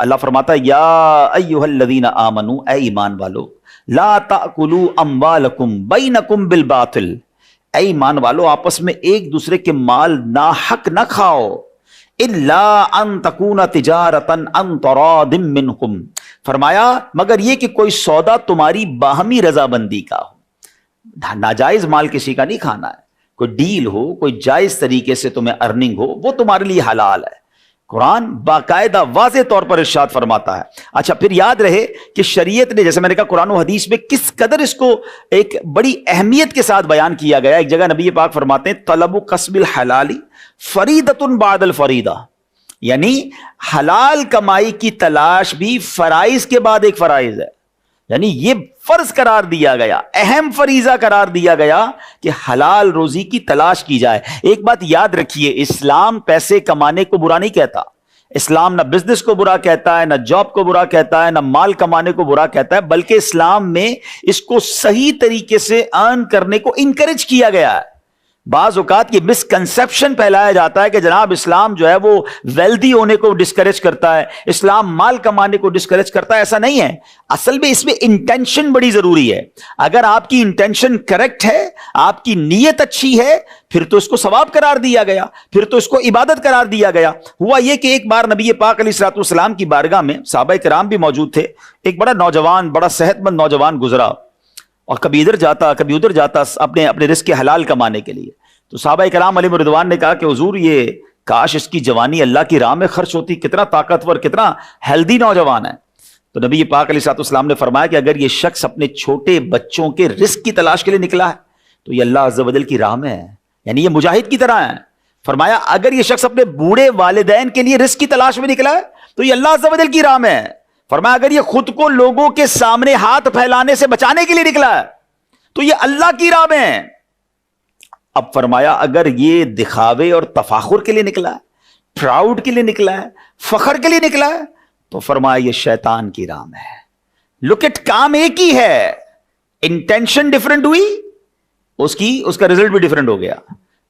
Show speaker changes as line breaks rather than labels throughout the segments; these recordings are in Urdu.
اللہ فرماتا ہے یا ایھا الذین آمنو، اے ایمان والو، لا تأکلوا اموالکم بینکم بالباطل، اے ایمان والو آپس میں ایک دوسرے کے مال ناحق نہ کھاؤ، الا ان تکون تجارتا عن تراض منکم، فرمایا مگر یہ کہ کوئی سودا تمہاری باہمی رضامندی کا ہو، ناجائز مال کسی کا نہیں کھانا ہے، کوئی ڈیل ہو، کوئی جائز طریقے سے تمہیں ارننگ ہو، وہ تمہارے لیے حلال ہے۔ قرآن باقاعدہ واضح طور پر ارشاد فرماتا ہے۔ اچھا پھر یاد رہے کہ شریعت نے، جیسے میں نے کہا قرآن و حدیث میں کس قدر اس کو ایک بڑی اہمیت کے ساتھ بیان کیا گیا۔ ایک جگہ نبی پاک فرماتے ہیں طلب کسب الحلال فریضۃ بعد الفریضہ، یعنی حلال کمائی کی تلاش بھی فرائض کے بعد ایک فرائض ہے، یعنی یہ فرض قرار دیا گیا، اہم فریضہ قرار دیا گیا کہ حلال روزی کی تلاش کی جائے۔ ایک بات یاد رکھیے، اسلام پیسے کمانے کو برا نہیں کہتا، اسلام نہ بزنس کو برا کہتا ہے، نہ جاب کو برا کہتا ہے، نہ مال کمانے کو برا کہتا ہے، بلکہ اسلام میں اس کو صحیح طریقے سے ارن کرنے کو انکریج کیا گیا ہے۔ بعض اوقات یہ مسکنسپشن پھیلایا جاتا ہے کہ جناب اسلام جو ہے وہ ویلدی ہونے کو ڈسکریج کرتا ہے، اسلام مال کمانے کو ڈسکریج کرتا ہے، ایسا نہیں ہے۔ اصل میں اس میں انٹینشن بڑی ضروری ہے۔ اگر آپ کی انٹینشن کریکٹ ہے، آپ کی نیت اچھی ہے، پھر تو اس کو ثواب قرار دیا گیا، پھر تو اس کو عبادت قرار دیا گیا۔ ہوا یہ کہ ایک بار نبی پاک علیہ الصلوۃ والسلام کی بارگاہ میں صحابہ کرام بھی موجود تھے، ایک بڑا نوجوان، بڑا صحت مند نوجوان گزرا، اور کبھی ادھر جاتا کبھی ادھر جاتا اپنے رزق حلال کمانے کے لیے۔ تو صحابہ کرام علیہ رضوان نے کہا کہ حضور یہ کاش اس کی جوانی اللہ کی راہ میں خرچ ہوتی، کتنا طاقتور، کتنا ہیلدی نوجوان ہے۔ تو نبی پاک علیہ الصلوۃ والسلام نے فرمایا کہ اگر یہ شخص اپنے چھوٹے بچوں کے رزق کی تلاش کے لیے نکلا ہے تو یہ اللہ عز و جل کی راہ میں ہے، یعنی یہ مجاہد کی طرح ہے۔ فرمایا اگر یہ شخص اپنے بوڑھے والدین کے لیے رزق کی تلاش میں نکلا ہے تو یہ اللہ عز و جل کی راہ میں ہے۔ فرمایا اگر یہ خود کو لوگوں کے سامنے ہاتھ پھیلانے سے بچانے کے لیے نکلا ہے تو یہ اللہ کی راہ میں ہے۔ اب فرمایا اگر یہ دکھاوے اور تفاخر کے لیے نکلا ہے، پراؤڈ کے لیے نکلا ہے، فخر کے لیے نکلا ہے، تو فرمایا یہ شیطان کی راہ میں ہے۔ لک اٹ، کام ایک ہی ہے، انٹینشن ڈیفرنٹ ہوئی، اس کا رزلٹ بھی ڈیفرنٹ ہو گیا۔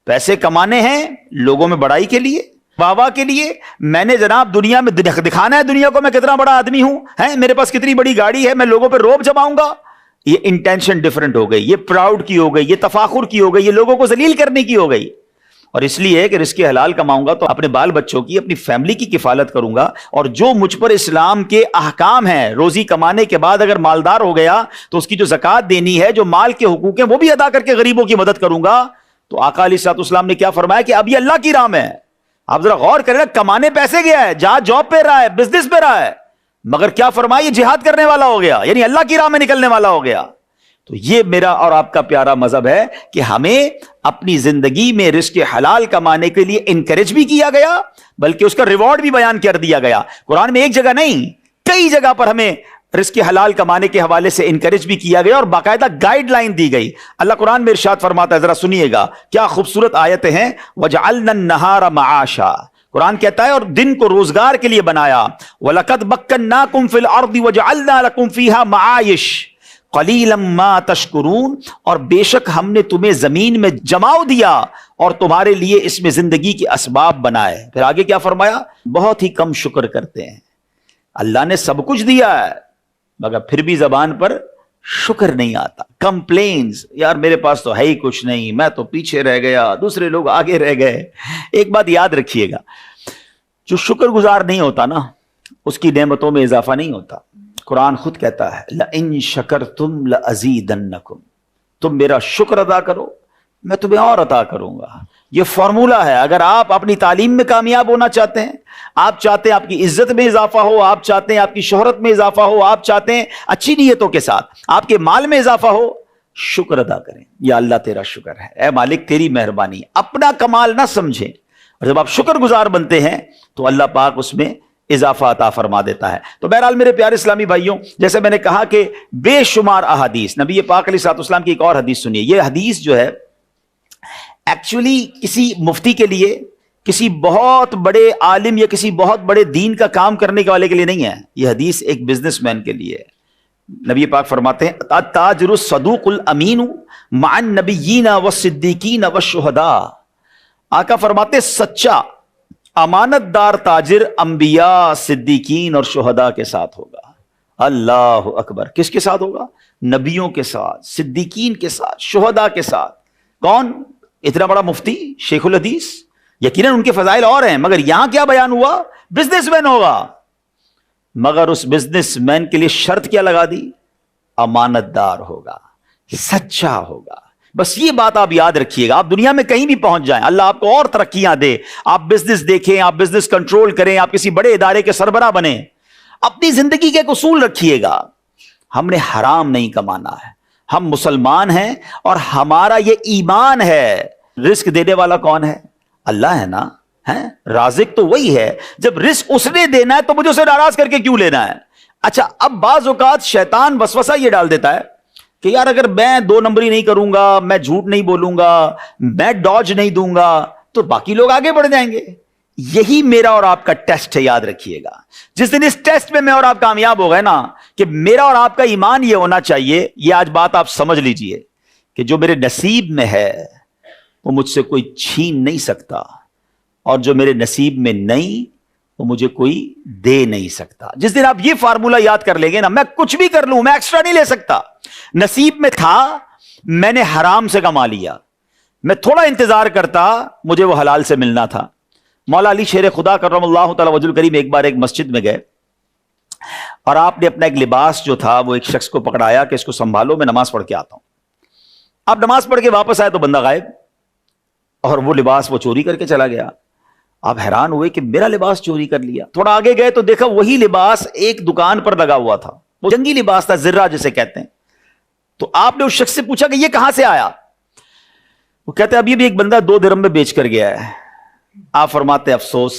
پیسے کمانے ہیں لوگوں میں بڑائی کے لیے، واہ کے لیے، میں نے جناب دنیا میں دکھانا ہے دنیا کو میں کتنا بڑا آدمی ہوں، میرے پاس کتنی بڑی گاڑی ہے، میں لوگوں پہ روب جماؤں گا، یہ انٹینشن ڈیفرنٹ ہو گئی، یہ پراؤڈ کی ہو گئی، یہ تفاخر کی ہو گئی، یہ لوگوں کو ذلیل کرنے کی ہو گئی۔ اور اس لیے کہ رزق حلال کماؤں گا تو اپنے بال بچوں کی، اپنی فیملی کی کفالت کروں گا، اور جو مجھ پر اسلام کے احکام ہیں، روزی کمانے کے بعد اگر مالدار ہو گیا تو اس کی جو زکوٰۃ دینی ہے، جو مال کے حقوق ہیں وہ بھی ادا کر کے غریبوں کی مدد کروں گا۔ تو آقا علیہ الصلوۃ والسلام نے کیا فرمایا کہ اب یہ اللہ کی راہ میں ہے۔ آپ ذرا غور کریں نا، کمانے پیسے گیا ہے، جہاں جاب پہ رہا ہے، بزنس پہ رہا ہے، مگر کیا فرمایا، یہ جہاد کرنے والا ہو گیا، یعنی اللہ کی راہ میں نکلنے والا ہو گیا۔ تو یہ میرا اور آپ کا پیارا مذہب ہے کہ ہمیں اپنی زندگی میں رزق حلال کمانے کے لیے انکریج بھی کیا گیا، بلکہ اس کا ریوارڈ بھی بیان کر دیا گیا۔ قرآن میں ایک جگہ نہیں، کئی جگہ پر ہمیں رزق حلال کمانے کے حوالے سے انکریج بھی کیا گیا اور باقاعدہ گائیڈ لائن دی گئی۔ اللہ قرآن میں ارشاد فرماتا ہے، ذرا سنیے گا، کیا خوبصورت آیتیں ہیں، وَجَعَلْنَا النَّهَارَ مَعَاشًا، قرآن کہتا ہے اور دن کو روزگار کے لیے بنایا، وَلَقَدْ مَكَّنَّاكُمْ فِي الْأَرْضِ وَجَعَلْنَا لَكُمْ فِيهَا مَعَايِشَ قَلِيلًا مَا تَشْكُرُونَ، اور بے شک ہم نے تمہیں زمین میں جماؤ دیا اور تمہارے لیے اس میں زندگی کے اسباب بنائے۔ پھر آگے کیا فرمایا، بہت ہی کم شکر کرتے ہیں۔ اللہ نے سب کچھ دیا ہے مگر پھر بھی زبان پر شکر نہیں آتا، کمپلینز، یار میرے پاس تو ہے ہی کچھ نہیں، میں تو پیچھے رہ گیا، دوسرے لوگ آگے رہ گئے۔ ایک بات یاد رکھیے گا، جو شکر گزار نہیں ہوتا نا، اس کی نعمتوں میں اضافہ نہیں ہوتا۔ قرآن خود کہتا ہے لَإِن شَكَرْتُمْ لَأَزِيدَنَّكُمْ، تم میرا شکر ادا کرو میں تمہیں اور عطا کروں گا۔ یہ فارمولہ ہے، اگر آپ اپنی تعلیم میں کامیاب ہونا چاہتے ہیں، آپ چاہتے ہیں آپ کی عزت میں اضافہ ہو، آپ چاہتے ہیں آپ کی شہرت میں اضافہ ہو، آپ چاہتے ہیں اچھی نیتوں کے ساتھ آپ کے مال میں اضافہ ہو، شکر ادا کریں، یا اللہ تیرا شکر ہے، اے مالک تیری مہربانی، اپنا کمال نہ سمجھیں۔ اور جب آپ شکر گزار بنتے ہیں تو اللہ پاک اس میں اضافہ عطا فرما دیتا ہے۔ تو بہرحال میرے پیارے اسلامی بھائیوں، جیسے میں نے کہا کہ بے شمار احادیث، نبی پاک علیہ الصلوۃ والسلام کی ایک اور حدیث سنیے۔ یہ حدیث جو ہے ایکچولی کسی مفتی کے لیے، کسی بہت بڑے عالم یا کسی بہت بڑے دین کا کام کرنے والے کے لیے نہیں ہے، یہ حدیث ایک بزنس مین کے لیے ہے۔ نبی پاک فرماتے ہیں التاجر الصدوق الامین مع النبیین والصدیقین والشہداء، آقا فرماتے سچا امانت دار تاجر انبیاء، صدیقین اور شہداء کے ساتھ ہوگا۔ اللہ اکبر، کس کے ساتھ ہوگا؟ نبیوں کے ساتھ، صدیقین کے ساتھ، شہداء کے ساتھ۔ کون؟ اتنا بڑا مفتی شیخ الحدیث، یقیناً ان کے فضائل اور ہیں، مگر یہاں کیا بیان ہوا؟ بزنس مین ہوگا، مگر اس بزنس مین کے لیے شرط کیا لگا دی؟ امانت دار ہوگا، سچا ہوگا۔ بس یہ بات آپ یاد رکھیے گا، آپ دنیا میں کہیں بھی پہنچ جائیں، اللہ آپ کو اور ترقیاں دے، آپ بزنس دیکھیں، آپ بزنس کنٹرول کریں، آپ کسی بڑے ادارے کے سربراہ بنیں، اپنی زندگی کے ایک اصول رکھیے گا، ہم نے حرام نہیں کمانا ہے، ہم مسلمان ہیں اور ہمارا یہ ایمان ہے۔ رزق دینے والا کون ہے؟ اللہ ہے نا، رازق تو وہی ہے، جب رزق اس نے دینا ہے تو مجھے اسے ناراض کر کے کیوں لینا ہے؟ اچھا، اب بعض اوقات شیطان وسوسہ یہ ڈال دیتا ہے کہ یار اگر میں 2 نمبری نہیں کروں گا، میں جھوٹ نہیں بولوں گا، میں ڈاج نہیں دوں گا تو باقی لوگ آگے بڑھ جائیں گے۔ یہی میرا اور آپ کا ٹیسٹ ہے، یاد رکھیے گا۔ جس دن اس ٹیسٹ میں میں اور آپ کامیاب ہو گئے نا، کہ میرا اور آپ کا ایمان یہ ہونا چاہیے، یہ آج بات آپ سمجھ لیجئے کہ جو میرے نصیب میں ہے وہ مجھ سے کوئی چھین نہیں سکتا، اور جو میرے نصیب میں نہیں وہ مجھے کوئی دے نہیں سکتا۔ جس دن آپ یہ فارمولہ یاد کر لیں گے نا، میں کچھ بھی کر لوں میں ایکسٹرا نہیں لے سکتا، نصیب میں تھا میں نے حرام سے کما لیا، میں تھوڑا انتظار کرتا مجھے وہ حلال سے ملنا تھا۔ مولا علی شیر خدا کرم اللہ تعالی وجہ الکریم ایک بار ایک مسجد میں گئے اور آپ نے اپنا ایک لباس جو تھا وہ ایک شخص کو پکڑایا کہ اس کو سنبھالو، میں نماز پڑھ کے آتا ہوں۔ آپ نماز پڑھ کے واپس آئے تو بندہ غائب، اور وہ لباس وہ چوری کر کے چلا گیا۔ آپ حیران ہوئے کہ میرا لباس چوری کر لیا۔ تھوڑا آگے گئے تو دیکھا وہی لباس ایک دکان پر لگا ہوا تھا، وہ جنگی لباس تھا، زرہ جسے کہتے ہیں۔ تو آپ نے اس شخص سے پوچھا کہ یہ کہاں سے آیا؟ وہ کہتے ابھی بھی ایک بندہ 2 درہم میں بیچ کر گیا ہے۔ آپ فرماتے افسوس،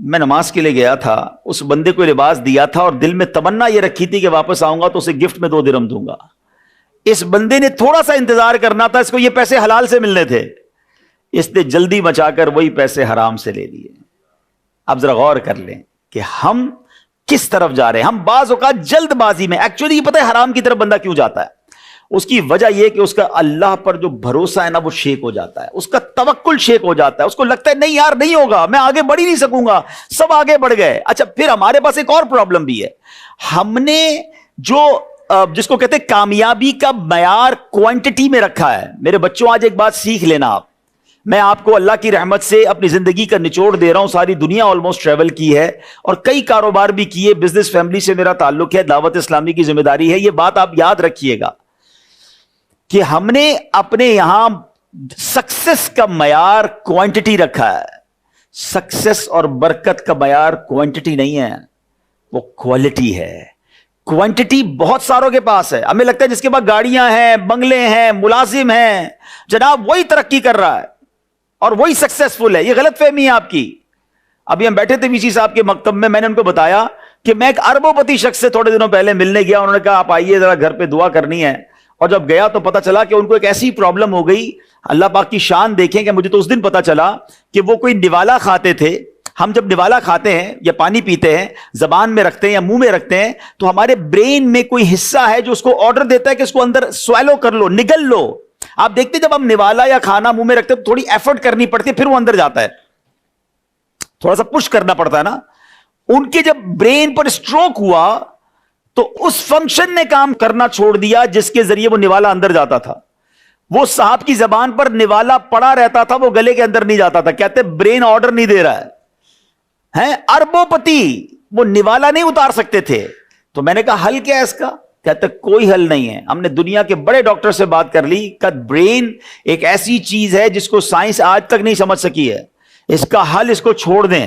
میں نماز کے لیے گیا تھا، اس بندے کو لباس دیا تھا اور دل میں تمنا یہ رکھی تھی کہ واپس آؤں گا تو اسے گفٹ میں 2 درہم دوں گا۔ اس بندے نے تھوڑا سا انتظار کرنا تھا، اس کو یہ پیسے حلال سے ملنے تھے، اس نے جلدی مچا کر وہی پیسے حرام سے لے لیے۔ اب ذرا غور کر لیں کہ ہم کس طرف جا رہے ہیں۔ ہم بعض اوقات جلد بازی میں، ایکچولی یہ پتہ ہے حرام کی طرف بندہ کیوں جاتا ہے؟ اس کی وجہ یہ کہ اس کا اللہ پر جو بھروسہ ہے نا وہ شیک ہو جاتا ہے، اس کا توکل شیک ہو جاتا ہے، اس کو لگتا ہے نہیں یار نہیں ہوگا، میں آگے بڑھ ہی نہیں سکوں گا، سب آگے بڑھ گئے۔ اچھا، پھر ہمارے پاس ایک اور پرابلم بھی ہے، ہم نے جو جس کو کہتے ہیں کامیابی کا معیار کوانٹٹی میں رکھا ہے۔ میرے بچوں آج ایک بات سیکھ لینا، آپ، میں آپ کو اللہ کی رحمت سے اپنی زندگی کا نچوڑ دے رہا ہوں، ساری دنیا آلموسٹ ٹریول کی ہے اور کئی کاروبار بھی کیے، بزنس فیملی سے میرا تعلق ہے، دعوت اسلامی کی ذمہ داری ہے۔ یہ بات آپ یاد رکھیے گا کہ ہم نے اپنے یہاں سکسس کا معیار کوانٹٹی رکھا ہے۔ سکسس اور برکت کا معیار کوانٹٹی نہیں ہے، وہ کوالٹی ہے۔ کوانٹٹی بہت ساروں کے پاس ہے، ہمیں لگتا ہے جس کے پاس گاڑیاں ہیں، بنگلے ہیں، ملازم ہیں، جناب وہی ترقی کر رہا ہے اور وہی سکسیسفل ہے۔ یہ غلط فہمی ہے آپ کی۔ ابھی ہم بیٹھے تھے ویسی صاحب کے مکتب میں، میں نے ان کو بتایا کہ میں ایک اربوں پتی شخص سے تھوڑے دنوں پہلے ملنے گیا، انہوں نے کہا آپ آئیے ذرا گھر پہ دعا کرنی ہے، اور جب گیا تو پتا چلا کہ ان کو ایک ایسی پرابلم ہو گئی، اللہ پاک کی شان دیکھیں کہ مجھے تو اس دن پتا چلا کہ وہ کوئی نوالا کھاتے تھے۔ ہم جب نوالا کھاتے ہیں یا پانی پیتے ہیں، زبان میں رکھتے ہیں یا منہ میں رکھتے ہیں، تو ہمارے برین میں کوئی حصہ ہے جو اس کو آرڈر دیتا ہے کہ اس کو اندر سویلو کر لو، نگل لو۔ آپ دیکھتے ہیں جب ہم نوالا یا کھانا منہ میں رکھتے ہیں تھوڑی ایفرٹ کرنی پڑتی ہے، پھر وہ اندر جاتا ہے، تھوڑا سا پش کرنا پڑتا ہے نا۔ ان کے جب برین پر اسٹروک ہوا تو اس فنکشن نے کام کرنا چھوڑ دیا جس کے ذریعے وہ نوالا اندر جاتا تھا۔ وہ صاحب کی زبان پر نوالا پڑا رہتا تھا، وہ گلے کے اندر نہیں جاتا تھا، کہتے برین آرڈر نہیں دے رہا ہے۔ اربوں پتی وہ نوالا نہیں اتار سکتے تھے۔ تو میں نے کہا حل کیا ہے اس کا؟ کہتے کوئی حل نہیں ہے۔ ہم نے دنیا کے بڑے ڈاکٹر سے بات کر لی کہ برین ایک ایسی چیز ہے جس کو سائنس آج تک نہیں سمجھ سکی ہے، اس کا حل اس کو چھوڑ دیں،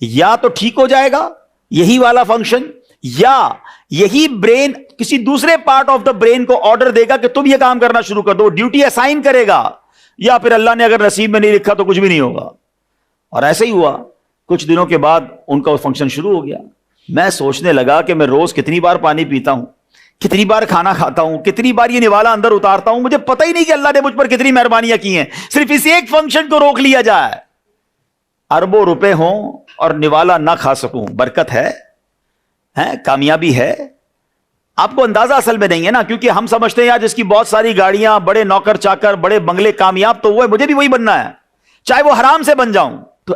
یا تو ٹھیک ہو جائے گا یہی والا فنکشن، یا یہی برین کسی دوسرے پارٹ آف دا برین کو آرڈر دے گا کہ تم یہ کام کرنا شروع کر دو، ڈیوٹی اسائن کرے گا، یا پھر اللہ نے اگر نصیب میں نہیں لکھا تو کچھ بھی نہیں ہوگا۔ اور ایسے ہی ہوا، کچھ دنوں کے بعد ان کا فنکشن شروع ہو گیا۔ میں سوچنے لگا کہ میں روز کتنی بار پانی پیتا ہوں، کتنی بار کھانا کھاتا ہوں، کتنی بار یہ نوالا اندر اتارتا ہوں، مجھے پتہ ہی نہیں کہ اللہ نے مجھ پر کتنی مہربانیاں کی ہیں، صرف اس ایک فنکشن کو روک لیا جائے۔ اربوں روپے ہوں اور نوالا نہ کھا سکوں، برکت ہے، کامیابی ہے؟ آپ کو اندازہ اصل میں نہیں ہے نا، کیونکہ ہم سمجھتے ہیں یار جس کی بہت ساری گاڑیاں، بڑے نوکر چاکر، بڑے بنگلے، کامیاب تو وہ ہے، مجھے بھی وہی بننا ہے، چاہے وہ حرام سے بن جاؤں۔ تو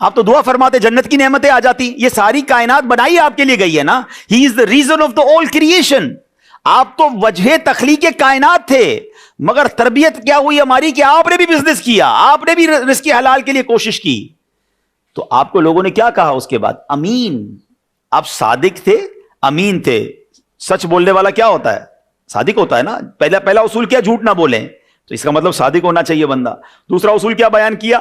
آپ تو دعا فرماتے جنت کی نعمتیں آ جاتی. یہ ساری کائنات بنائی آپ کے لیے گئی ہے نا. He is the reason of the all creation. آپ تو وجہ تخلیق کائنات تھے, مگر تربیت کیا ہوئی ہماری کہ آپ نے بھی بزنس کیا, آپ نے بھی رزق حلال کے لیے کوشش کی. تو آپ کو لوگوں نے کیا کہا اس کے بعد؟ امین. آپ صادق تھے, امین تھے. سچ بولنے والا کیا ہوتا ہے؟ صادق ہوتا ہے نا. پہلا اصول کیا؟ جھوٹ نہ بولیں. تو اس کا مطلب صادق ہونا چاہیے بندہ. دوسرا اصول کیا بیان کیا؟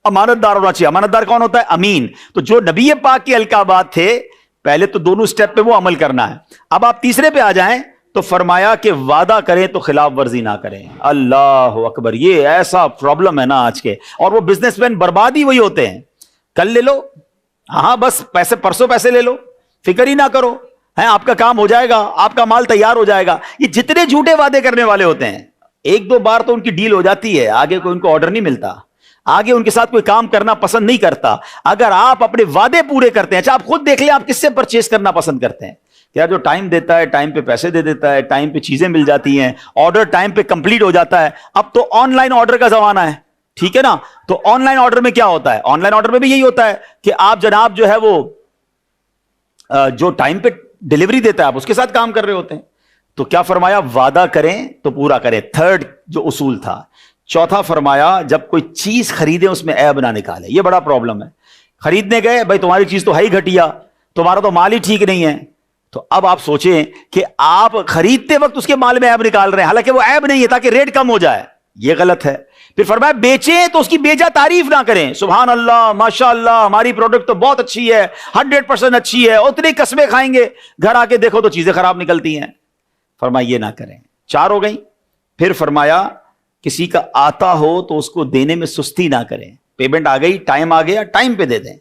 امانت دار ہونا چاہیے. امانت دار کون ہوتا ہے؟ امین. تو جو نبی پاک کے القابات تھے, پہلے تو دونوں سٹیپ پہ وہ عمل کرنا ہے. اب آپ تیسرے پہ آ جائیں تو فرمایا کہ وعدہ کریں تو خلاف ورزی نہ کریں. اللہ اکبر. یہ ایسا پرابلم ہے نا آج کے, اور وہ بزنس مین برباد ہی وہی ہوتے ہیں. کل لے لو, ہاں بس پیسے, پرسوں پیسے لے لو, فکر ہی نہ کرو, ہے آپ کا کام ہو جائے گا, آپ کا مال تیار ہو جائے گا. یہ جتنے جھوٹے وعدے کرنے والے ہوتے ہیں, ایک دو بار تو ان کی ڈیل ہو جاتی ہے, آگے کوئی ان کو آرڈر نہیں ملتا, آگے ان کے ساتھ کوئی کام کرنا پسند نہیں کرتا. اگر آپ اپنے وعدے پورے کرتے ہیں, اچھا آپ خود دیکھ لیں آپ کس سے پرچیز کرنا پسند کرتے ہیں. کیا جو ٹائم دیتا ہے, ٹائم پہ پیسے دے دیتا ہے, ٹائم پہ چیزیں مل جاتی ہیں, آرڈر ٹائم پہ کمپلیٹ ہو جاتا ہے. اب تو آن لائن آرڈر کا زمانہ ہے, ٹھیک ہے نا. تو آن لائن آرڈر میں کیا ہوتا ہے؟ آن لائن آرڈر میں بھی یہی ہوتا ہے کہ آپ جناب جو ہے وہ جو ٹائم پہ ڈلیوری دیتا ہے آپ اس کے ساتھ کام کر رہے ہوتے ہیں. تو کیا فرمایا؟ وعدہ کریں تو پورا کریں. تھرڈ جو اصول تھا. چوتھا فرمایا جب کوئی چیز خریدیں اس میں عیب نہ نکالے. یہ بڑا پرابلم ہے. خریدنے گئے, بھائی تمہاری چیز تو ہے ہی گھٹیا, تمہارا تو مال ہی ٹھیک نہیں ہے. تو اب آپ سوچیں کہ آپ خریدتے وقت اس کے مال میں عیب نکال رہے ہیں, حالانکہ وہ عیب نہیں ہے تاکہ ریٹ کم ہو جائے. یہ غلط ہے. پھر فرمایا بیچیں تو اس کی بیجا تعریف نہ کریں. سبحان اللہ, ماشاء اللہ, ہماری پروڈکٹ تو بہت اچھی ہے, 100% اچھی ہے, اتنی قسمیں کھائیں گے, گھر آ کے دیکھو تو چیزیں خراب نکلتی ہیں. فرمایا یہ نہ کریں. 4 ہو گئی. پھر فرمایا کسی کا آتا ہو تو اس کو دینے میں سستی نہ کریں. پیمنٹ آ گئی, ٹائم آ گیا, ٹائم پہ دے دیں.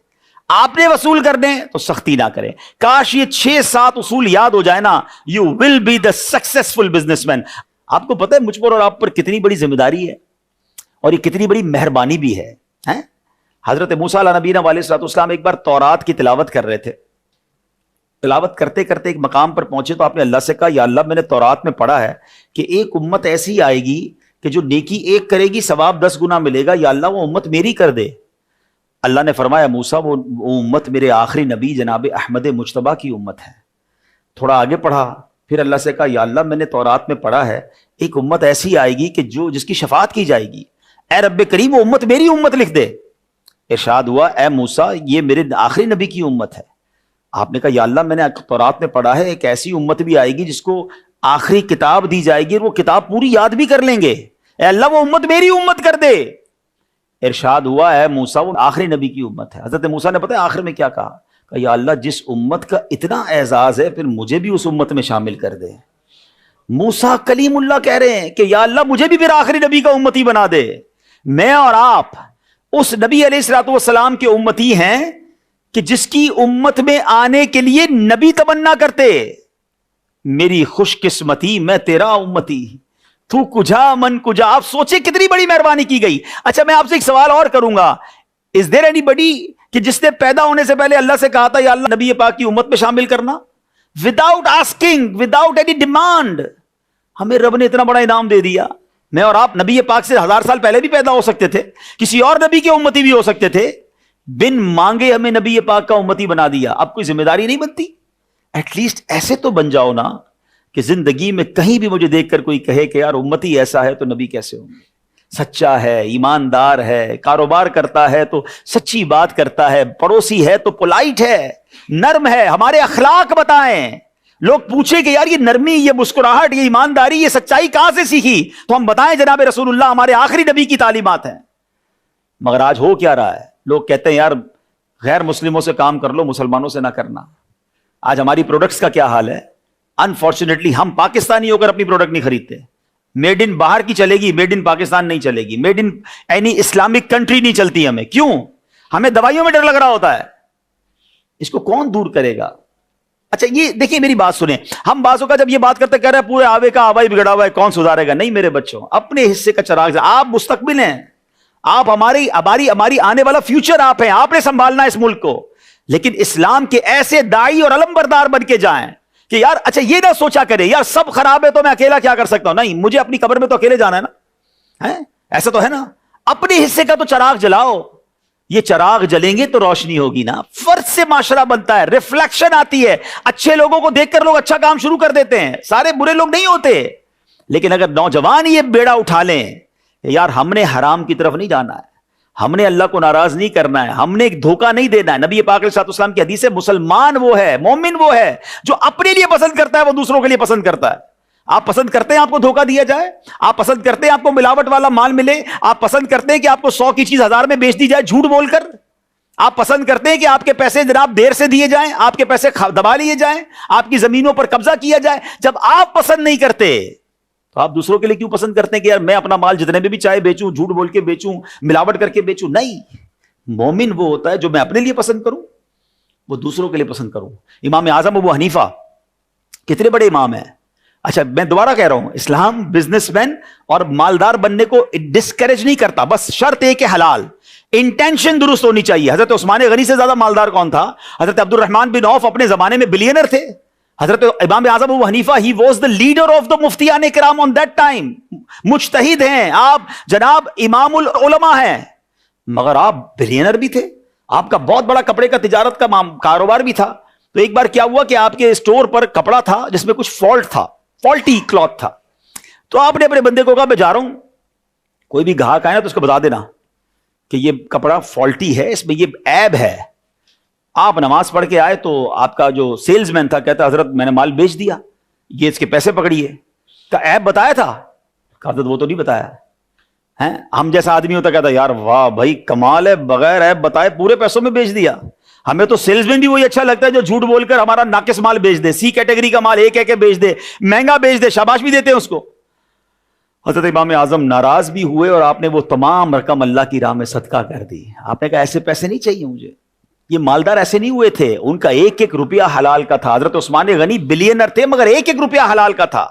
آپ نے وصول کر دیں تو سختی نہ کریں. کاش یہ 6-7 اصول یاد ہو جائے نا, you will be the successful businessman. آپ کو پتہ ہے مجھ پر اور آپ پر کتنی بڑی ذمہ داری ہے, اور یہ کتنی بڑی مہربانی بھی ہے. حضرت موسیٰ علیہ نبینا علیہ الصلوۃ والسلام ایک بار تورات کی تلاوت کر رہے تھے. تلاوت کرتے کرتے ایک مقام پر پہنچے تو آپ نے اللہ سے کہا, یا اللہ میں نے تورات میں پڑھا ہے کہ ایک امت ایسی آئے گی کہ جو نیکی ایک کرے گی ثواب 10 گنا ملے گا, یا اللہ وہ امت میری کر دے. اللہ نے فرمایا موسیٰ وہ امت میرے آخری نبی جناب احمد مجتبیٰ کی امت ہے. تھوڑا آگے پڑھا, پھر اللہ سے کہا, یا اللہ میں نے تورات میں پڑھا ہے ایک امت ایسی آئے گی کہ جس کی شفاعت کی جائے گی, اے رب کریم وہ امت میری امت لکھ دے. ارشاد ہوا, اے موسیٰ یہ میرے آخری نبی کی امت ہے. آپ نے کہا یا اللہ میں نے تورات میں پڑھا ہے ایک ایسی امت بھی آئے گی جس کو آخری کتاب دی جائے گی اور وہ کتاب پوری یاد بھی کر لیں گے, اے اللہ وہ امت میری امت کر دے. ارشاد ہوا, اے موسیٰ وہ آخری نبی کی امت ہے. حضرت موسیٰ نے پتہ ہے آخر میں کیا کہا؟ کہ یا اللہ جس امت کا اتنا اعزاز ہے پھر مجھے بھی اس امت میں شامل کر دے. موسیٰ کلیم اللہ کہہ رہے ہیں کہ یا اللہ مجھے بھی پھر آخری نبی کا امتی بنا دے. میں اور آپ اس نبی علیہ الصلوۃ والسلام کے امتی ہیں کہ جس کی امت میں آنے کے لیے نبی تمنا کرتے, میری خوش قسمتی میں تیرا امتی, تو کجا من کجا. آپ سوچیں کتنی بڑی مہربانی کی گئی. اچھا میں آپ سے ایک سوال اور کروں گا, از دیر اینی بڈی کہ جس نے پیدا ہونے سے پہلے اللہ سے کہا تھا یا اللہ نبی پاک کی امت میں شامل کرنا, without asking, without any demand. ہمیں رب نے اتنا بڑا انعام دے دیا. میں اور آپ نبی پاک سے 1000 سال پہلے بھی پیدا ہو سکتے تھے, کسی اور نبی کے امتی بھی ہو سکتے تھے, بن مانگے ہمیں نبی پاک کا امتی بنا دیا. اب کوئی ذمہ داری نہیں بنتی؟ ایٹ لیسٹ ایسے تو بن جاؤ نا کہ زندگی میں کہیں بھی مجھے دیکھ کر کوئی کہے کہ یار امتی ایسا ہے تو نبی کیسے ہوں گے. سچا ہے, ایماندار ہے, کاروبار کرتا ہے تو سچی بات کرتا ہے, پڑوسی ہے تو پولائٹ ہے, نرم ہے. ہمارے اخلاق بتائیں. لوگ پوچھیں کہ یار یہ نرمی, یہ مسکراہٹ, یہ ایمانداری, یہ سچائی کہاں سے سیکھی, تو ہم بتائیں جناب رسول اللہ ہمارے آخری نبی کی تعلیمات ہیں. مگر آج ہو کیا رہا ہے, لوگ کہتے ہیں یار غیر مسلموں سے کام کر لو, مسلمانوں سے نہ کرنا. آج ہماری پروڈکٹس کا کیا حال ہے؟ انفارچونیٹلی ہم پاکستانی ہو کر اپنی پروڈکٹ نہیں خریدتے. میڈ ان باہر کی چلے گی, میڈ ان پاکستان نہیں چلے گی. Made in any Islamic country نہیں چلتی ہمیں. کیوں؟ ہمیں دوائیوں میں ڈر لگ رہا ہوتا ہے. اس کو کون دور کرے گا؟ اچھا یہ دیکھیں میری بات سنیں, ہم بازوں کا جب یہ بات کرتے کہہ رہے ہیں پورے آوے کا آبائی بگڑا ہوا ہے, کون سدھارے گا؟ نہیں میرے بچوں, اپنے حصے کا چراغ سے. آپ مستقبل ہیں, آپ ہماری آنے والا فیوچر آپ ہیں, آپ نے سنبھالنا اس ملک کو. لیکن اسلام کے ایسے داعی اور علم بردار بن کے جائیں کہ یار اچھا یہ نہ سوچا کرے یار سب خراب ہے تو میں اکیلا کیا کر سکتا ہوں. نہیں, مجھے اپنی قبر میں تو اکیلے جانا ہے نا, ایسا تو ہے نا. اپنے حصے کا تو چراغ جلاؤ. یہ چراغ جلیں گے تو روشنی ہوگی نا. فرد سے معاشرہ بنتا ہے, ریفلیکشن آتی ہے. اچھے لوگوں کو دیکھ کر لوگ اچھا کام شروع کر دیتے ہیں, سارے برے لوگ نہیں ہوتے. لیکن اگر نوجوان یہ بیڑا اٹھا لیں, یار ہم نے حرام کی طرف نہیں جانا ہے, ہم نے اللہ کو ناراض نہیں کرنا ہے, ہم نے ایک دھوکہ نہیں دینا ہے. نبی پاک علیہ السلام کی حدیث ہے, مسلمان وہ ہے, مومن وہ ہے جو اپنے لیے پسند کرتا ہے, وہ دوسروں کے لیے پسند کرتا ہے. آپ پسند کرتے ہیں آپ کو دھوکہ دیا جائے, آپ پسند کرتے ہیں آپ کو ملاوٹ والا مال ملے, آپ پسند کرتے ہیں کہ آپ کو 100 کی چیز 1000 میں بیچ دی جائے جھوٹ بول کر, آپ پسند کرتے ہیں کہ آپ کے پیسے جناب دیر سے دیے جائیں, آپ کے پیسے دبا لیے جائیں, آپ کی زمینوں پر قبضہ کیا جائے. جب آپ پسند نہیں کرتے تو آپ دوسروں کے لیے کیوں پسند کرتے ہیں کہ یار میں اپنا مال جتنے میں بھی چاہے بیچوں, جھوٹ بول کے بیچوں, ملاوٹ کر کے بیچوں؟ نہیں, مومن وہ ہوتا ہے جو میں اپنے لیے پسند کروں وہ دوسروں کے لیے پسند کروں. امام اعظم ابو حنیفہ کتنے بڑے امام ہیں. اچھا میں دوبارہ کہہ رہا ہوں, اسلام بزنس مین اور مالدار بننے کو ڈسکریج نہیں کرتا, بس شرط ہے کہ حلال, انٹینشن درست ہونی چاہیے. حضرت عثمان غنی سے زیادہ مالدار کون تھا؟ حضرت عبد الرحمن بن عوف اپنے زمانے میں بلینر تھے. حضرت امام اعظم Abu Hanifa he was the leader of the مفتیان کرام on that time. مجتہد ہیں آپ, جناب امام العلماء ہیں, مگر آپ بلینر بھی تھے. آپ کا بہت بڑا کپڑے کا تجارت کا کاروبار بھی تھا. تو ایک بار کیا ہوا کہ آپ کے اسٹور پر کپڑا تھا جس میں کچھ فالٹ تھا, فالٹی کلاتھ تھا. تو آپ نے اپنے بندے کو کہا میں جا رہا ہوں, کوئی بھی گاہک آئے نا تو اس کو بتا دینا کہ یہ کپڑا فالٹی ہے, اس میں یہ عیب ہے. آپ نماز پڑھ کے آئے تو آپ کا جو سیلز مین تھا کہتا حضرت میں نے مال بیچ دیا, یہ اس کے پیسے پکڑیے. کا عیب بتایا تھا؟ حضرت وہ تو نہیں بتایا. ہم جیسا آدمی ہوتا کہتا یار واہ بھائی کمال ہے, بغیر عیب بتائے پورے پیسوں میں بیچ دیا. ہمیں تو سیلز مین بھی وہی اچھا لگتا ہے جو جھوٹ بول کر ہمارا ناقص مال بیچ دے, سی کیٹیگری کا مال ایک کے بیچ دے, مہنگا بیچ دے, شاباش بھی دیتے ہیں اس کو. حضرت امام اعظم ناراض بھی ہوئے اور آپ نے وہ تمام رقم اللہ کی راہ میں صدقہ کر دی. آپ نے کہا ایسے پیسے نہیں چاہیے مجھے. یہ مالدار ایسے نہیں ہوئے تھے, ان کا ایک ایک روپیہ حلال کا تھا. حضرت عثمان غنی بلینر تھے مگر ایک ایک روپیہ حلال کا تھا.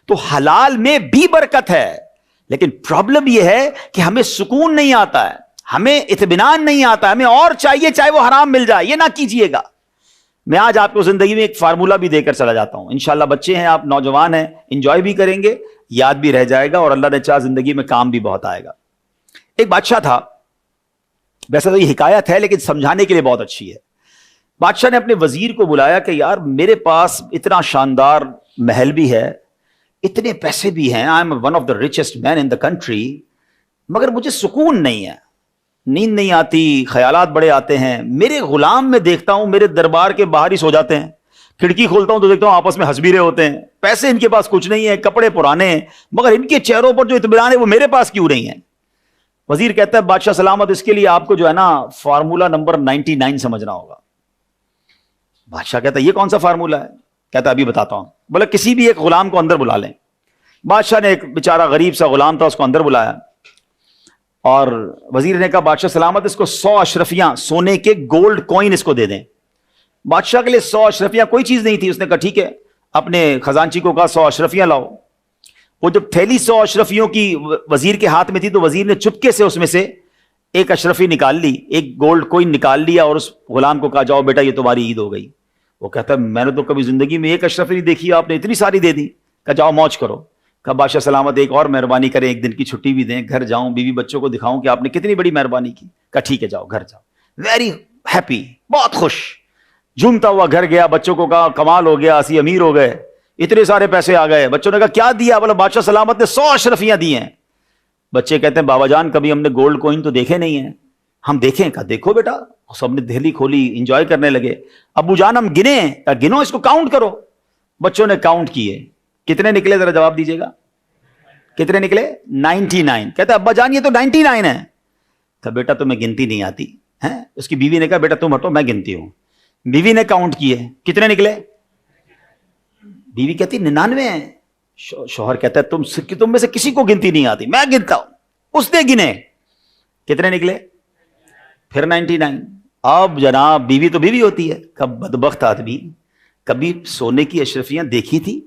تو حلال میں بھی برکت ہے, لیکن پرابلم یہ ہے کہ ہمیں سکون نہیں آتا ہے, ہمیں اطمینان نہیں آتا, ہمیں اور چاہیے چاہے وہ حرام مل جائے. یہ نہ کیجئے گا. میں آج آپ کو زندگی میں ایک فارمولا بھی دے کر چلا جاتا ہوں. انشاءاللہ بچے ہیں آپ, نوجوان ہیں, انجوائے بھی کریں گے, یاد بھی رہ جائے گا, اور اللہ نے چاہ زندگی میں کام بھی بہت آئے گا. ایک بادشاہ تھا, ویسے تو یہ حکایت ہے لیکن سمجھانے کے لیے بہت اچھی ہے. بادشاہ نے اپنے وزیر کو بلایا کہ یار میرے پاس اتنا شاندار محل بھی ہے, اتنے پیسے بھی ہیں, I am one of the richest man in the country, مگر مجھے سکون نہیں ہے, نیند نہیں آتی, خیالات بڑے آتے ہیں. میرے غلام میں دیکھتا ہوں میرے دربار کے باہر ہی سو جاتے ہیں, کھڑکی کھولتا ہوں تو دیکھتا ہوں آپس میں ہنس بھی رہے ہوتے ہیں, پیسے ان کے پاس کچھ نہیں ہے, کپڑے پرانے ہیں, مگر ان کے چہروں پر جو اطمینان ہے وہ میرے پاس کیوں نہیں ہے. وزیر کہتا ہے بادشاہ سلامت, اس کے لیے آپ کو جو ہے نا فارمولا نمبر 99 سمجھنا ہوگا. بادشاہ کہتا ہے یہ کون سا فارمولا ہے؟ کہتا ہے ابھی بتاتا ہوں. بولا کسی بھی ایک غلام کو اندر بلا لیں. بادشاہ نے ایک بیچارہ غریب سا غلام تھا, اس کو اندر بلایا, اور وزیر نے کہا بادشاہ سلامت اس کو 100 اشرفیاں سونے کے گولڈ کوئن اس کو دے دیں. بادشاہ کے لیے 100 اشرفیاں کوئی چیز نہیں تھی. اس نے کہا ٹھیک ہے, اپنے خزانچی کو کہا 100 اشرفیاں لاؤ. وہ جب تھیلی 100 اشرفیوں کی وزیر کے ہاتھ میں تھی تو وزیر نے چپکے سے اس میں سے ایک اشرفی نکال لی, ایک گولڈ کوئن نکال لیا, اور اس غلام کو کہا جاؤ بیٹا یہ تمہاری عید ہو گئی. وہ کہتا ہے میں نے تو کبھی زندگی میں ایک اشرفی نہیں دیکھی, آپ نے اتنی ساری دے دی. کہا جاؤ موج کرو. کہا بادشاہ سلامت ایک اور مہربانی کریں, ایک دن کی چھٹی بھی دیں, گھر جاؤں, بیوی بچوں کو دکھاؤں کہ آپ نے کتنی بڑی مہربانی کی. کہا ٹھیک ہے جاؤ, گھر جاؤ. ویری ہیپی, بہت خوش, جھومتا ہوا گھر گیا. بچوں کو کہا کمال ہو گیا, اسی امیر ہو گئے, اتنے سارے پیسے آ گئے. بچوں نے کہا کیا دیا؟ بولا بادشاہ سلامت نے 100 اشرفیاں دی ہیں. بچے کہتے ہیں بابا جان کبھی ہم نے گولڈ کوئن تو دیکھے نہیں ہیں. ہم دیکھیں. کہا دیکھو بیٹا. سب نے دہلی کھولی, انجوائے کرنے لگے. ابو جان ہم گنے. کہا گنو, اس کو کاؤنٹ کرو. بچوں نے کاؤنٹ کیے, کتنے نکلے ذرا جواب دیجیے گا, کتنے نکلے؟ 99. کہتا ابا جان یہ تو 99 ہے. کہا بیٹا تمہیں گنتی نہیں آتی ہے. اس کی بیوی نے کہا بیٹا تم ہٹو میں گنتی ہوں. بیوی نے کاؤنٹ کیے, کتنے نکلے؟ بیوی کہتی 99 ہیں. شوہر کہتا ہے تم میں سے کسی کو گنتی نہیں آتی, میں گنتا ہوں. اس نے گنے, کتنے نکلے؟ پھر 99. اب جناب بیوی تو بیوی ہوتی ہے, کب بدبخت آدمی کبھی سونے کی اشرفیاں دیکھی تھی؟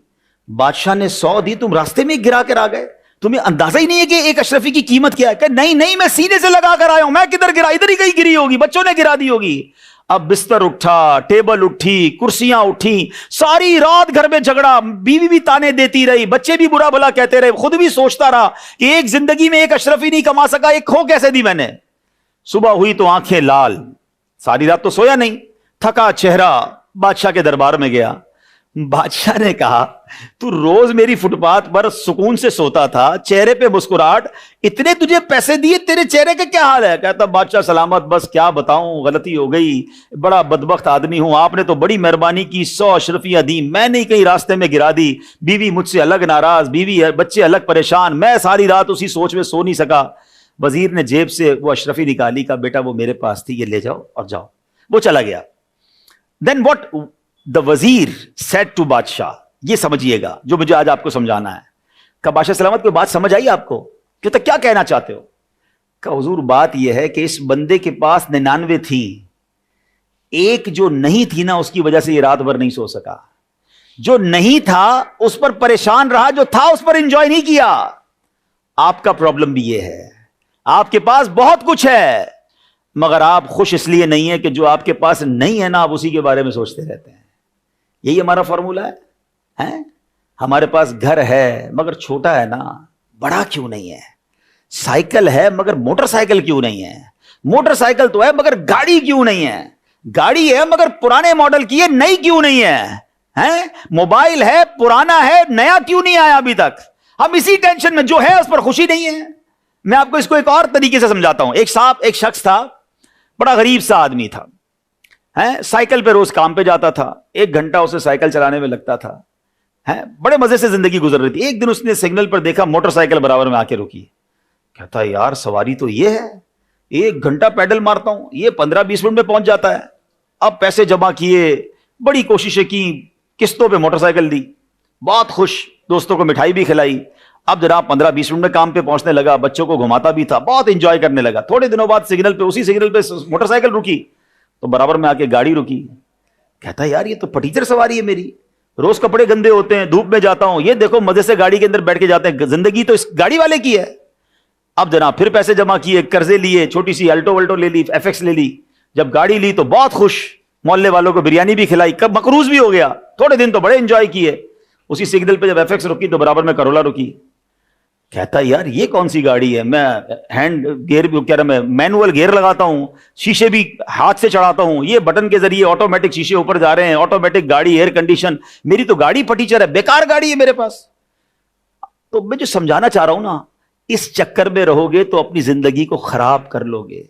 بادشاہ نے 100 دی, تم راستے میں گرا کر آ گئے, تمہیں اندازہ ہی نہیں ہے کہ ایک اشرفی کی قیمت کیا ہے. کہ نہیں میں سینے سے لگا کر آیا ہوں, میں کدھر گرا, ادھر ہی کہیں گری ہوگی, بچوں نے گرا دی ہوگی. اب بستر اٹھا, ٹیبل اٹھی, کرسیاں اٹھی, ساری رات گھر میں جھگڑا, بیوی بھی تانے دیتی رہی, بچے بھی برا بھلا کہتے رہے, خود بھی سوچتا رہا کہ ایک زندگی میں ایک اشرفی نہیں کما سکا, ایک کھو کیسے دی میں نے. صبح ہوئی تو آنکھیں لال، ساری رات تو سویا نہیں، تھکا چہرہ بادشاہ کے دربار میں گیا. بادشاہ نے کہا تو روز میری فٹ پاتھ پر سکون سے سوتا تھا، چہرے پہ مسکراہٹ، اتنے تجھے پیسے دیے، تیرے چہرے کا کیا حال ہے؟ کہتا بادشاہ سلامت، بس کیا بتاؤں، غلطی ہو گئی، بڑا بدبخت آدمی ہوں، آپ نے تو بڑی مہربانی کی، 100 اشرفیاں دی، میں نے کہیں راستے میں گرا دی، بیوی مجھ سے الگ ناراض، بیوی بچے الگ پریشان، میں ساری رات اسی سوچ میں سو نہیں سکا. وزیر نے جیب سے وہ اشرفی نکالی، کا بیٹا وہ میرے پاس تھی، یہ لے جاؤ اور جاؤ. وہ چلا گیا. دین واٹ دا وزیر سیڈ ٹو بادشاہ، یہ سمجھیے گا جو مجھے آج آپ کو سمجھانا ہے. کہ بادشاہ سلامت کوئی بات سمجھ آئی آپ کو؟ کہ کیا کہنا چاہتے ہو؟ کہ حضور بات یہ ہے کہ اس بندے کے پاس 99 تھی، ایک جو نہیں تھی نا اس کی وجہ سے یہ رات بھر نہیں سو سکا. جو نہیں تھا اس پر پریشان رہا، جو تھا اس پر انجوائے نہیں کیا. آپ کا پرابلم بھی یہ ہے، آپ کے پاس بہت کچھ ہے مگر آپ خوش اس لیے نہیں ہے کہ جو آپ کے پاس نہیں ہے نا آپ اسی کے بارے میں سوچتے رہتے ہیں. یہی ہمارا فارمولہ ہے. ہمارے پاس گھر ہے مگر چھوٹا ہے نا، بڑا کیوں نہیں ہے؟ سائیکل ہے مگر موٹر سائیکل کیوں نہیں ہے؟ موٹر سائیکل تو ہے مگر گاڑی کیوں نہیں ہے؟ گاڑی ہے مگر پرانے ماڈل کی ہے، نئی کیوں نہیں ہے؟ موبائل ہے پرانا ہے، نیا کیوں نہیں آیا ابھی تک؟ ہم اسی ٹینشن میں، جو ہے اس پر خوشی نہیں ہے. میں آپ کو اس کو ایک اور طریقے سے سمجھاتا ہوں. ایک شخص تھا، بڑا غریب سا آدمی تھا، سائیکل پہ روز کام پہ جاتا تھا، 1 گھنٹہ اسے سائیکل چلانے میں لگتا تھا، بڑے مزے سے زندگی گزر رہی تھی. ایک دن اس نے سگنل پر دیکھا موٹر سائیکل برابر میں آ کے رکی. کہتا یار سواری تو یہ ہے، 1 گھنٹہ پیڈل مارتا ہوں، یہ 15-20 منٹ میں پہنچ جاتا ہے. اب پیسے جمع کیے، بڑی کوششیں کی، قسطوں پہ موٹر سائیکل دی، بہت خوش، دوستوں کو مٹھائی بھی کھلائی. اب جناب 15-20 منٹ میں کام پہ پہنچنے لگا، بچوں کو گھماتا بھی تھا، بہت انجوائے کرنے لگا. تھوڑے دنوں بعد اسی سگنل پہ موٹر سائیکل رکی تو برابر میں آ کے گاڑی رکی. کہتا یار یہ تو پٹیچر سواری ہے میری، روز کپڑے گندے ہوتے ہیں، دھوپ میں جاتا ہوں، یہ دیکھو مزے سے گاڑی کے اندر بیٹھ کے جاتے ہیں، زندگی تو اس گاڑی والے کی ہے. اب جناب پھر پیسے جمع کیے، قرضے لیے، چھوٹی سی الٹو لے لی، ایف ایکس لے لی. جب گاڑی لی تو بہت خوش، محلے والوں کو بریانی بھی کھلائی، کب مقروض بھی ہو گیا. تھوڑے دن تو بڑے انجوائے کیے. اسی سگنل پہ جب ایف ایکس رکی تو برابر میں کرولا رکی. کہتا یار یہ کون سی گاڑی ہے، میں ہینڈ گیئر بھی کہہ رہا، میں مینوئل گیئر لگاتا ہوں، شیشے بھی ہاتھ سے چڑھاتا ہوں، یہ بٹن کے ذریعے آٹومیٹک شیشے اوپر جا رہے ہیں، آٹومیٹک گاڑی، ایئر کنڈیشن، میری تو گاڑی پٹیچر ہے، بیکار گاڑی ہے میرے پاس. تو میں جو سمجھانا چاہ رہا ہوں نا، اس چکر میں رہو گے تو اپنی زندگی کو خراب کر لو گے.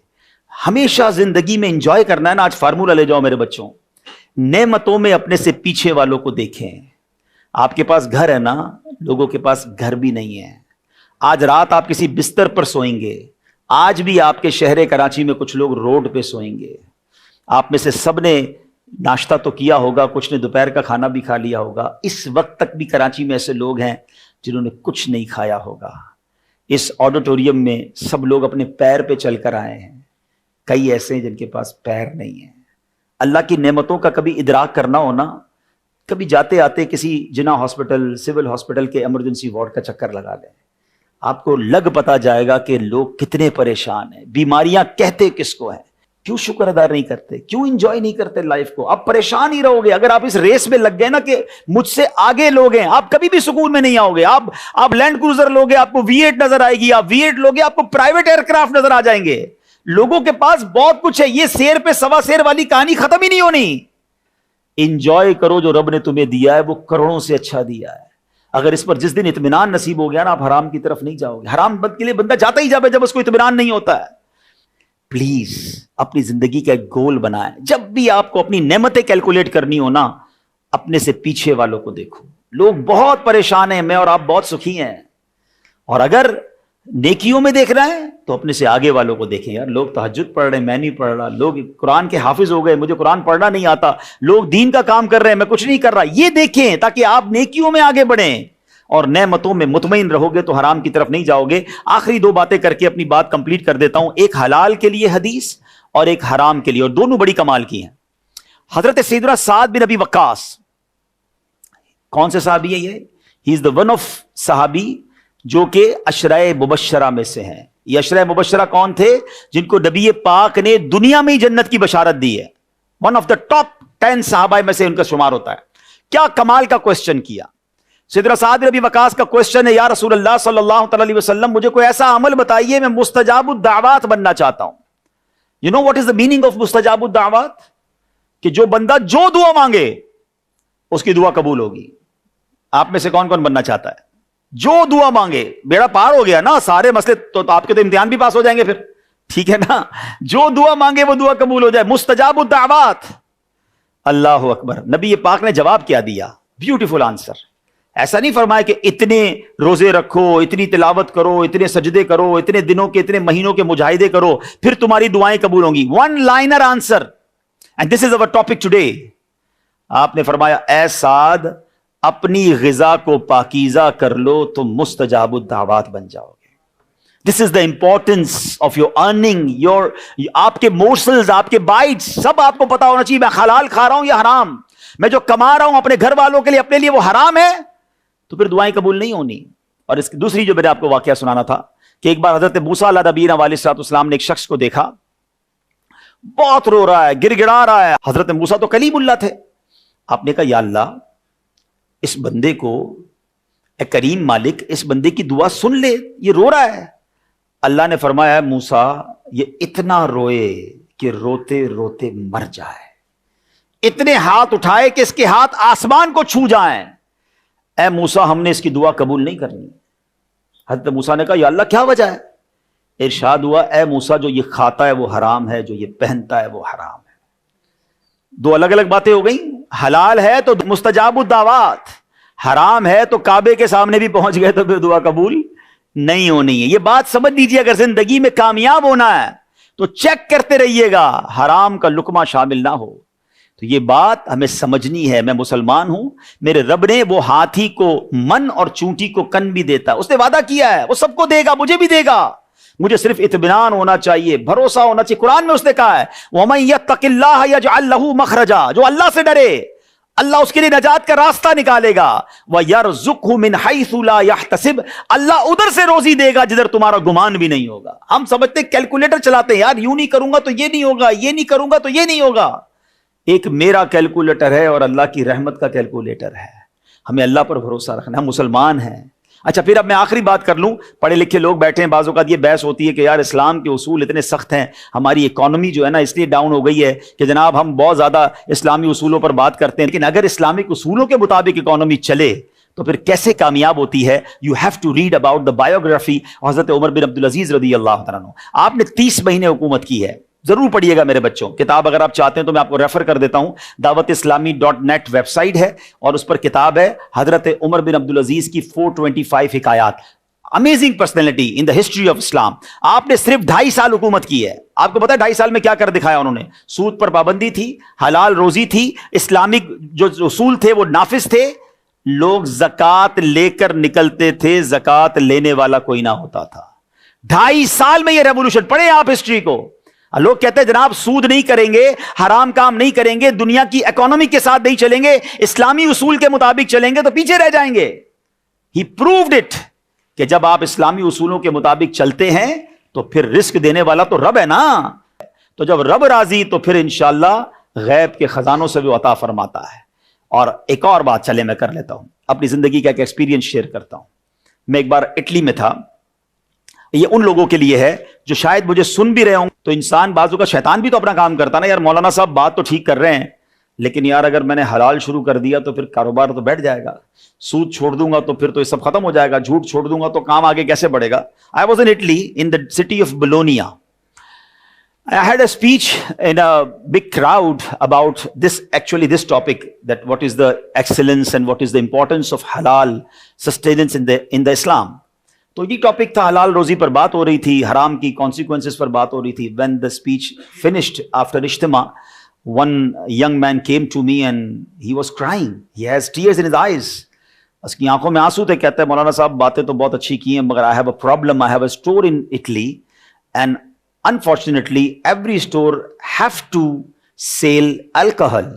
ہمیشہ زندگی میں انجوائے کرنا ہے نا. آج فارمولہ لے جاؤ میرے بچوں، نعمتوں میں اپنے سے پیچھے والوں کو دیکھیں. آپ کے پاس گھر ہے نا، لوگوں کے پاس گھر بھی نہیں ہے. آج رات آپ کسی بستر پر سوئیں گے، آج بھی آپ کے شہر کراچی میں کچھ لوگ روڈ پہ سوئیں گے. آپ میں سے سب نے ناشتہ تو کیا ہوگا، کچھ نے دوپہر کا کھانا بھی کھا لیا ہوگا. اس وقت تک بھی کراچی میں ایسے لوگ ہیں جنہوں نے کچھ نہیں کھایا ہوگا. اس آڈیٹوریم میں سب لوگ اپنے پیر پہ چل کر آئے ہیں، کئی ایسے ہیں جن کے پاس پیر نہیں ہیں. اللہ کی نعمتوں کا کبھی ادراک کرنا ہونا، کبھی جاتے آتے کسی جنا ہاسپٹل، سول ہاسپٹل کے ایمرجنسی وارڈ کا چکر لگا لیں، آپ کو لگ پتا جائے گا کہ لوگ کتنے پریشان ہیں. بیماریاں کہتے کس کو ہیں؟ کیوں شکر ادا نہیں کرتے؟ کیوں انجوائے نہیں کرتے لائف کو؟ آپ پریشان ہی رہو گے. اگر آپ اس ریس میں لگ گئے نا کہ مجھ سے آگے لوگ ہیں، آپ کبھی بھی سکون میں نہیں آؤ گے. آپ لینڈ کروزر لوگے، آپ کو V8 نظر آئے گی، آپ V8 لوگے، آپ کو پرائیویٹ ایئر کرافٹ نظر آ جائیں گے. لوگوں کے پاس بہت کچھ ہے. یہ سیر پہ سوا سیر والی کہانی ختم ہی نہیں ہونی. انجوائے کرو جو رب نے تمہیں دیا ہے، وہ کروڑوں سے اچھا دیا ہے. اگر اس پر جس دن اطمینان نصیب ہو گیا نا، آپ حرام کی طرف نہیں جاؤ گے. حرام بد کے لیے بندہ جاتا ہی جب اس کو اطمینان نہیں ہوتا ہے. پلیز اپنی زندگی کا ایک گول بنائیں. جب بھی آپ کو اپنی نعمتیں کیلکولیٹ کرنی ہو نا، اپنے سے پیچھے والوں کو دیکھو. لوگ بہت پریشان ہیں، میں اور آپ بہت سخی ہیں. اور اگر نیکیوں میں دیکھ رہے ہیں تو اپنے سے آگے والوں کو دیکھیں. یار لوگ تہجد پڑھ رہے ہیں، میں نہیں پڑھ رہا. لوگ قرآن کے حافظ ہو گئے، مجھے قرآن پڑھنا نہیں آتا. لوگ دین کا کام کر رہے ہیں، میں کچھ نہیں کر رہا. یہ دیکھیں تاکہ آپ نیکیوں میں آگے بڑھیں اور نعمتوں میں مطمئن رہو گے تو حرام کی طرف نہیں جاؤ گے. آخری 2 باتیں کر کے اپنی بات کمپلیٹ کر دیتا ہوں. ایک حلال کے لیے حدیث اور ایک حرام کے لیے، اور دونوں بڑی کمال کی ہیں. حضرت سیدنا سعد بن ابی وقاص، کون سے صحابی ہے یہ؟ ہی از دا ون آف صحابی جو کہ عشرۂ مبشرہ میں سے ہیں. یہ عشرۂ مبشرہ کون تھے؟ جن کو نبی پاک نے دنیا میں ہی جنت کی بشارت دی ہے. ون آف دا ٹاپ 10 صحابہ میں سے ان کا شمار ہوتا ہے. کیا کمال کا کوسچن کیا. سیدنا سعد بن ابی وقاص کا کوسچن ہے، یا رسول اللہ صلی اللہ علیہ وسلم، مجھے کوئی ایسا عمل بتائیے، میں مستجاب الدعوات بننا چاہتا ہوں. You know what is the meaning of mustajabud da'wat? کہ جو بندہ جو دعا مانگے اس کی دعا قبول ہوگی. آپ میں سے کون کون بننا چاہتا ہے؟ جو دعا مانگے. بیڑا پار ہو گیا نا, سارے مسئلے تو آپ کے تو امتحان بھی پاس ہو جائیں گے پھر, ٹھیک ہے نا. جو دعا مانگے وہ دعا قبول ہو جائے. مستجاب الدعوات. اللہ اکبر. نبی پاک نے جواب کیا دیا, بیوٹیفل آنسر. ایسا نہیں فرمایا کہ اتنے روزے رکھو, اتنی تلاوت کرو, اتنے سجدے کرو, اتنے دنوں کے اتنے مہینوں کے مجاہدے کرو, پھر تمہاری دعائیں قبول ہوں گی. One liner answer, and this is over topic today. آپ نے فرمایا اے سعد, اپنی غذا کو پاکیزہ کر لو تو مستجاب الدعوات بن جاؤ گے. This is the importance of your earning, آپ کے مورسلز, آپ کے بائٹس, سب آپ کو پتا ہونا چاہیے. میں حلال کھا رہا ہوں یا حرام, میں جو کما رہا ہوں اپنے گھر والوں کے لیے, اپنے لیے, وہ حرام ہے, تو پھر دعائیں قبول نہیں ہونی. اور اس کی دوسری جو میں نے آپ کو واقعہ سنانا تھا کہ ایک بار حضرت موسیٰ علیہ نبینا علیہ السلام نے ایک شخص کو دیکھا, بہت رو رہا ہے, گر گڑا رہا ہے. حضرت موسیٰ تو کلیم اللہ تھے. آپ نے کہا یا اللہ, اس بندے کو, اے کریم مالک, اس بندے کی دعا سن لے, یہ رو رہا ہے. اللہ نے فرمایا موسیٰ, یہ اتنا روئے کہ روتے روتے مر جائے, اتنے ہاتھ اٹھائے کہ اس کے ہاتھ آسمان کو چھو جائیں. اے موسیٰ, ہم نے اس کی دعا قبول نہیں کرنی. حضرت موسیٰ نے کہا یا اللہ کیا وجہ ہے؟ ارشاد ہوا اے موسیٰ, جو یہ کھاتا ہے وہ حرام ہے, جو یہ پہنتا ہے وہ حرام ہے. دو الگ الگ باتیں ہو گئیں. حلال ہے تو مستجاب الدعوات, حرام ہے تو کعبے کے سامنے بھی پہنچ گئے تو پھر دعا قبول نہیں ہونی ہے. یہ بات سمجھ لیجیے, اگر زندگی میں کامیاب ہونا ہے تو چیک کرتے رہیے گا حرام کا لقمہ شامل نہ ہو. تو یہ بات ہمیں سمجھنی ہے. میں مسلمان ہوں, میرے رب نے وہ ہاتھی کو من اور چونٹی کو کن بھی دیتا, اس نے وعدہ کیا ہے, وہ سب کو دے گا, مجھے بھی دے گا. مجھے صرف اطمینان ہونا چاہیے, بھروسہ ہونا چاہیے. قرآن میں اس نے کہا ہے وَمَن يَتَّقِ اللَّهَ يَجْعَل لَّهُ مَخْرَجًا, جو اللہ سے ڈرے اللہ اس کے لیے نجات کا راستہ نکالے گا. وَيَرْزُقْهُ مِنْ حَيْثُ لَا يَحْتَسِبْ, اللہ ادھر سے روزی دے گا جدھر تمہارا گمان بھی نہیں ہوگا. ہم سمجھتے کیلکولیٹر چلاتے ہیں, یار یوں نہیں کروں گا تو یہ نہیں ہوگا, یہ نہیں کروں گا تو یہ نہیں ہوگا. ایک میرا کیلکولیٹر ہے اور اللہ کی رحمت کا کیلکولیٹر ہے. ہمیں اللہ پر بھروسہ رکھنا, ہم مسلمان ہیں. اچھا پھر اب میں آخری بات کر لوں. پڑھے لکھے لوگ بیٹھے ہیں, بعض اوقات یہ بحث ہوتی ہے کہ یار اسلام کے اصول اتنے سخت ہیں, ہماری اکانومی جو ہے نا اس لیے ڈاؤن ہو گئی ہے کہ جناب ہم بہت زیادہ اسلامی اصولوں پر بات کرتے ہیں. لیکن اگر اسلامک اصولوں کے مطابق اکانومی چلے تو پھر کیسے کامیاب ہوتی ہے؟ You have to read about the biography Hazrat Umar بن عبدالعزیز رضی اللہ تعالیٰ عنہ. آپ نے 30 مہینے حکومت کی ہے, ضرور پڑھیے گا میرے بچوں. کتاب اگر آپ چاہتے ہیں تو میں آپ کو ریفر کر دیتا ہوں, دعوت اسلامی .net ویب سائٹ ہے اور اس پر کتاب ہے حضرت عمر بن عبدالعزیز کی 425 حکایات. Amazing personality in the history of Islam. آپ نے صرف 2.5 سال حکومت کی ہے. آپ کو پتا ہے 2.5 سال میں کیا کر دکھایا انہوں نے؟ سود پر پابندی تھی, حلال روزی تھی, اسلامک جو اصول تھے وہ نافذ تھے, لوگ زکوٰۃ لے کر نکلتے تھے, زکوٰۃ لینے والا کوئی نہ ہوتا تھا. 2.5 سال میں یہ ریولوشن. پڑھیں آپ ہسٹری کو. لوگ کہتے ہیں جناب سود نہیں کریں گے, حرام کام نہیں کریں گے, دنیا کی اکانومی کے ساتھ نہیں چلیں گے, اسلامی اصول کے مطابق چلیں گے تو پیچھے رہ جائیں گے. ہی پرووڈ اٹ کہ جب آپ اسلامی اصولوں کے مطابق چلتے ہیں تو پھر رزق دینے والا تو رب ہے نا. تو جب رب راضی تو پھر انشاءاللہ غیب کے خزانوں سے بھی عطا فرماتا ہے. اور ایک اور بات چلے میں کر لیتا ہوں, اپنی زندگی کا ایک ایکسپیرینس شیئر کرتا ہوں. میں ایک بار اٹلی میں تھا. یہ ان لوگوں کے لیے ہے جو شاید مجھے سن بھی رہے ہوں. تو انسان بازو کا شیطان بھی تو اپنا کام کرتا نا, یار مولانا صاحب بات تو ٹھیک کر رہے ہیں لیکن یار اگر میں نے حلال شروع کر دیا تو پھر کاروبار تو بیٹھ جائے گا, سود چھوڑ دوں گا تو پھر تو یہ سب ختم ہو جائے گا, جھوٹ چھوڑ دوں گا تو کام آگے کیسے بڑھے گا. I was in Italy in the city of Bologna. I had a speech in a big crowd about this topic, that what is the excellence and what is the importance of halal sustenance in the Islam. تو یہ ٹاپک تھا, حلال روزی پر بات ہو رہی تھی, حرام کی کانسیکوینسز پر بات ہو رہی تھی. When the speech finished after اجتماع, one young man came to me and he was crying. He has tears in his eyes. اس کی آنکھوں میں آنسو تھے. کہتے ہیں مولانا صاحب باتیں تو بہت اچھی کی ہیں مگر I have a problem. I have a store in Italy and unfortunately every store have to sell alcohol.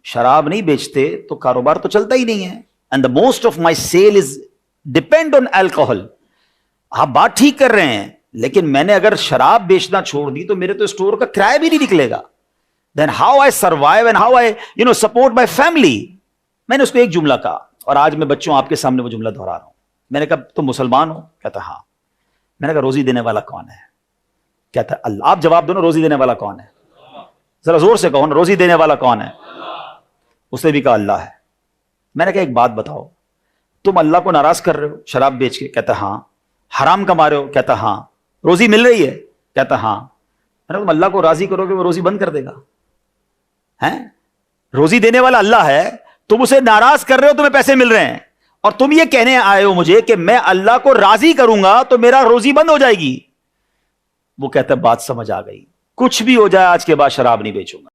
شراب نہیں بیچتے تو کاروبار تو چلتا ہی نہیں ہے. And the most of my sale is depend on alcohol. آپ بات ٹھیک کر رہے ہیں لیکن میں نے اگر شراب بیچنا چھوڑ دی تو میرے تو اسٹور کا کرایہ بھی نہیں نکلے گا. Then how I survive and how I support my family. میں نے اس کو ایک جملہ کہا اور آج میں بچوں آپ کے سامنے وہ جملہ دہرا رہا ہوں. میں نے کہا تم مسلمان ہو؟ کہتا ہاں. میں نے کہا روزی دینے والا کون ہے؟ کہتا ہے اللہ. آپ جواب دو نا, روزی دینے والا کون ہے؟ ذرا زور سے کہو نا, روزی دینے والا کون ہے؟ اس نے بھی کہا اللہ ہے. میں نے کہا ایک بات بتاؤ, تم اللہ کو ناراض کر رہے ہو شراب بیچ کے؟ کہتا ہاں. حرام کما رہے ہو؟ کہتا ہاں. روزی مل رہی ہے؟ کہتا ہاں. میں نے کہا تم اللہ کو راضی کرو گے وہ روزی بند کر دے گا؟ ہیں, روزی دینے والا اللہ ہے, تم اسے ناراض کر رہے ہو, تمہیں پیسے مل رہے ہیں, اور تم یہ کہنے آئے ہو مجھے کہ میں اللہ کو راضی کروں گا تو میرا روزی بند ہو جائے گی. وہ کہتا ہے بات سمجھ آ گئی, کچھ بھی ہو جائے آج کے بعد شراب نہیں بیچوں گا.